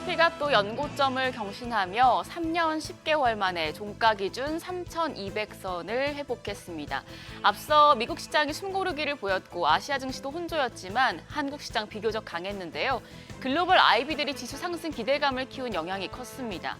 코스피가 또 연고점을 경신하며 3년 10개월 만에 종가 기준 3,200선을 회복했습니다. 앞서 미국 시장이 숨고르기를 보였고 아시아 증시도 혼조였지만 한국 시장 비교적 강했는데요. 글로벌 IB들이 지수 상승 기대감을 키운 영향이 컸습니다.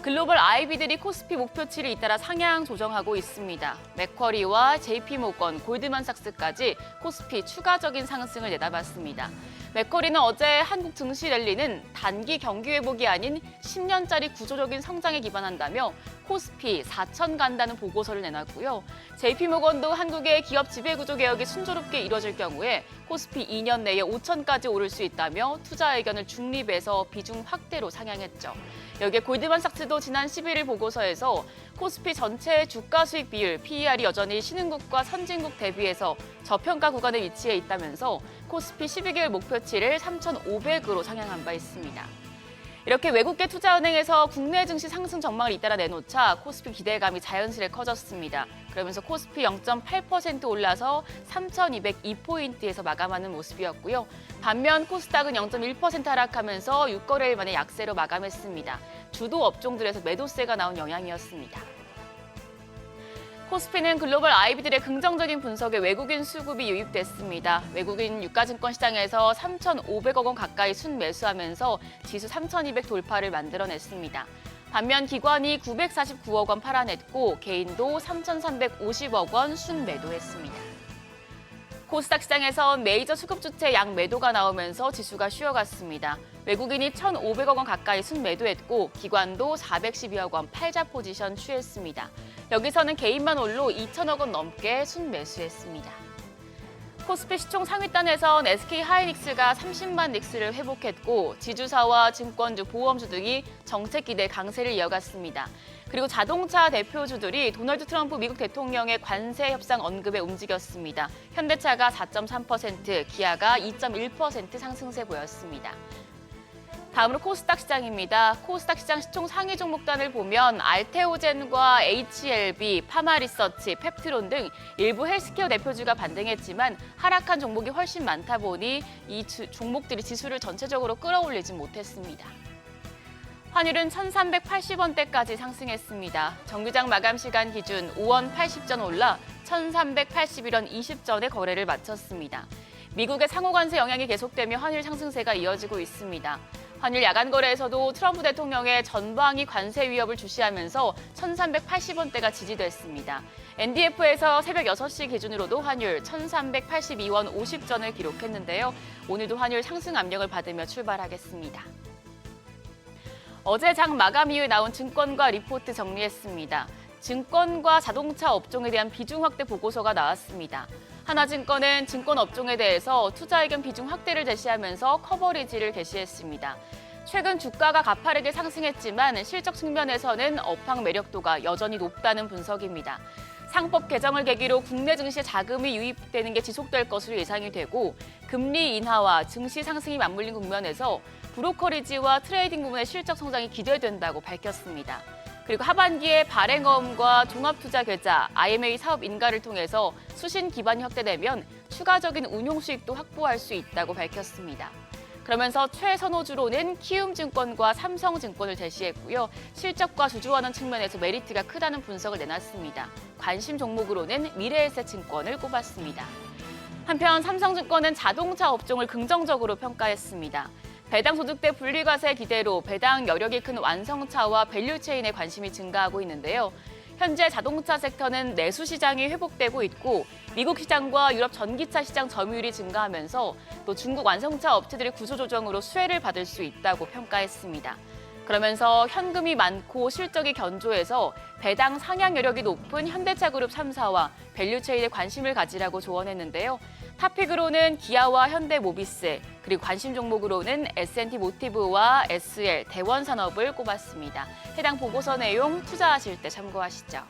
글로벌 IB들이 코스피 목표치를 잇따라 상향 조정하고 있습니다. 맥쿼리와 JP모건, 골드만삭스까지 코스피 추가적인 상승을 내다봤습니다. 맥쿼리는 어제 한국 증시 랠리는 단기 경기 회복이 아닌 10년짜리 구조적인 성장에 기반한다며 코스피 4천 간다는 보고서를 내놨고요. JP모건도 한국의 기업 지배구조 개혁이 순조롭게 이뤄질 경우에 코스피 2년 내에 5천까지 오를 수 있다며 투자 의견을 중립에서 비중 확대로 상향했죠. 여기에 골드만삭스도 지난 11일 보고서에서 코스피 전체 주가 수익 비율 PER이 여전히 신흥국과 선진국 대비해서 저평가 구간에 위치해 있다면서 코스피 12개월 목표치를 3,500으로 상향한 바 있습니다. 이렇게 외국계 투자은행에서 국내 증시 상승 전망을 잇따라 내놓자 코스피 기대감이 자연스레 커졌습니다. 그러면서 코스피 0.8% 올라서 3,202포인트에서 마감하는 모습이었고요. 반면 코스닥은 0.1% 하락하면서 6거래일 만에 약세로 마감했습니다. 주도 업종들에서 매도세가 나온 영향이었습니다. 코스피는 글로벌 IB들의 긍정적인 분석에 외국인 수급이 유입됐습니다. 외국인 유가증권 시장에서 3,500억 원 가까이 순매수하면서 지수 3,200 돌파를 만들어냈습니다. 반면 기관이 949억 원 팔아냈고 개인도 3,350억 원 순매도했습니다. 코스닥 시장에선 메이저 수급주체 양매도가 나오면서 지수가 쉬어갔습니다. 외국인이 1,500억 원 가까이 순매도했고 기관도 412억 원 팔자 포지션 취했습니다. 여기서는 개인만 홀로 2천억 원 넘게 순매수했습니다. 코스피 시총 상위단에선 SK하이닉스가 30만 닉스를 회복했고 지주사와 증권주, 보험주 등이 정책 기대 강세를 이어갔습니다. 그리고 자동차 대표주들이 도널드 트럼프 미국 대통령의 관세 협상 언급에 움직였습니다. 현대차가 4.3%, 기아가 2.1% 상승세 보였습니다. 다음으로 코스닥 시장입니다. 코스닥 시장 시총 상위 종목단을 보면 알테오젠과 HLB, 파마리서치, 펩트론 등 일부 헬스케어 대표주가 반등했지만 하락한 종목이 훨씬 많다 보니 이 종목들이 지수를 전체적으로 끌어올리지 못했습니다. 환율은 1,380원대까지 상승했습니다. 정규장 마감 시간 기준 5원 80전 올라 1,381원 20전에 거래를 마쳤습니다. 미국의 상호관세 영향이 계속되며 환율 상승세가 이어지고 있습니다. 환율 야간 거래에서도 트럼프 대통령의 전방위 관세 위협을 주시하면서 1,380원대가 지지됐습니다. NDF에서 새벽 6시 기준으로도 환율 1,382원 50전을 기록했는데요. 오늘도 환율 상승 압력을 받으며 출발하겠습니다. 어제 장 마감 이후에 나온 증권가 리포트 정리했습니다. 증권과 자동차 업종에 대한 비중 확대 보고서가 나왔습니다. 하나증권은 증권 업종에 대해서 투자 의견 비중 확대를 제시하면서 커버리지를 게시했습니다. 최근 주가가 가파르게 상승했지만 실적 측면에서는 업황 매력도가 여전히 높다는 분석입니다. 상법 개정을 계기로 국내 증시에 자금이 유입되는 게 지속될 것으로 예상이 되고 금리 인하와 증시 상승이 맞물린 국면에서 브로커리지와 트레이딩 부문의 실적 성장이 기대된다고 밝혔습니다. 그리고 하반기에 발행어음과 종합투자계좌, IMA 사업 인가를 통해서 수신 기반이 확대되면 추가적인 운용 수익도 확보할 수 있다고 밝혔습니다. 그러면서 최선호주로는 키움증권과 삼성증권을 제시했고요. 실적과 주주환원 측면에서 메리트가 크다는 분석을 내놨습니다. 관심 종목으로는 미래에셋증권을 꼽았습니다. 한편 삼성증권은 자동차 업종을 긍정적으로 평가했습니다. 배당 소득대 분리과세 기대로 배당 여력이 큰 완성차와 밸류체인에 관심이 증가하고 있는데요. 현재 자동차 섹터는 내수 시장이 회복되고 있고 미국 시장과 유럽 전기차 시장 점유율이 증가하면서 또 중국 완성차 업체들의 구조조정으로 수혜를 받을 수 있다고 평가했습니다. 그러면서 현금이 많고 실적이 견조해서 배당 상향 여력이 높은 현대차그룹 3사와 밸류체인에 관심을 가지라고 조언했는데요. 탑픽으로는 기아와 현대모비스, 그리고 관심 종목으로는 S&T모티브와 SL, 대원산업을 꼽았습니다. 해당 보고서 내용 투자하실 때 참고하시죠.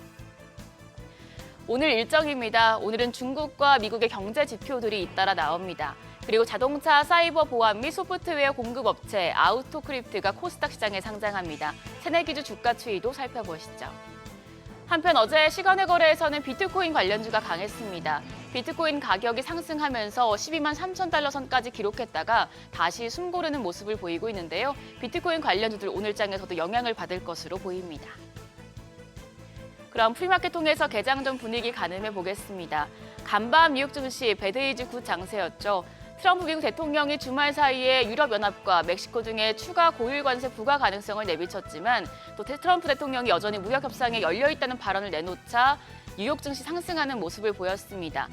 오늘 일정입니다. 오늘은 중국과 미국의 경제 지표들이 잇따라 나옵니다. 그리고 자동차, 사이버 보안 및 소프트웨어 공급업체 아우토크립트가 코스닥 시장에 상장합니다. 새내기주 주가 추이도 살펴보시죠. 한편 어제 시간외 거래에서는 비트코인 관련주가 강했습니다. 비트코인 가격이 상승하면서 12만 3천 달러 선까지 기록했다가 다시 숨고르는 모습을 보이고 있는데요. 비트코인 관련주들 오늘장에서도 영향을 받을 것으로 보입니다. 그럼 프리마켓 통해서 개장 전 분위기 가늠해 보겠습니다. 간밤 뉴욕 증시 배드이즈 굿 장세였죠. 트럼프 미국 대통령이 주말 사이에 유럽연합과 멕시코 등의 추가 고율 관세 부과 가능성을 내비쳤지만 또 트럼프 대통령이 여전히 무역 협상에 열려 있다는 발언을 내놓자 뉴욕 증시 상승하는 모습을 보였습니다.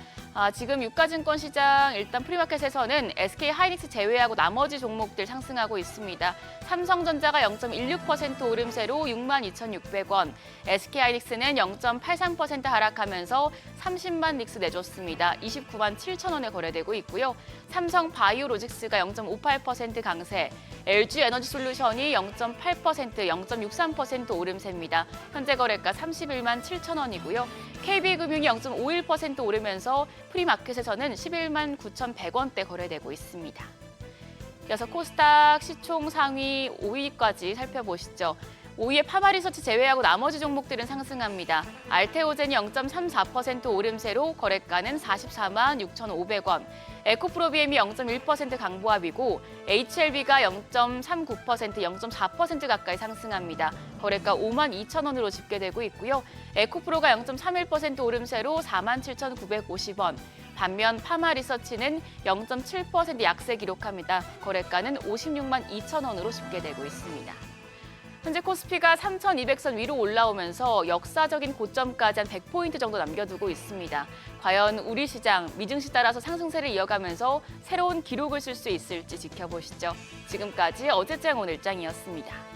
지금 유가증권 시장 일단 프리마켓에서는 SK 하이닉스 제외하고 나머지 종목들 상승하고 있습니다. 삼성전자가 0.16% 오름세로 62,600원, SK 하이닉스는 0.83% 하락하면서 30만 닉스 내줬습니다. 29만 7천 원에 거래되고 있고요. 삼성 바이오로직스가 0.58% 강세, LG 에너지 솔루션이 0.8%, 0.63% 오름세입니다. 현재 거래가 31만 7천 원이고요. KB금융이 0.51% 오르면서 프리마켓에서는 11만 9,100원대 거래되고 있습니다. 이어서 코스닥 시총 상위 5위까지 살펴보시죠. 5위의 파마리서치 제외하고 나머지 종목들은 상승합니다. 알테오젠이 0.34% 오름세로 거래가는 44만 6,500원, 에코프로비엠이 0.1% 강보합이고 HLB가 0.39%, 0.4% 가까이 상승합니다. 거래가 5만 2천 원으로 집계되고 있고요. 에코프로가 0.31% 오름세로 4만 7,950원, 반면 파마리서치는 0.7% 약세 기록합니다. 거래가는 56만 2천 원으로 집계되고 있습니다. 현재 코스피가 3,200선 위로 올라오면서 역사적인 고점까지 한 100포인트 정도 남겨두고 있습니다. 과연 우리 시장, 미증시 따라서 상승세를 이어가면서 새로운 기록을 쓸 수 있을지 지켜보시죠. 지금까지 어제장 오늘장이었습니다.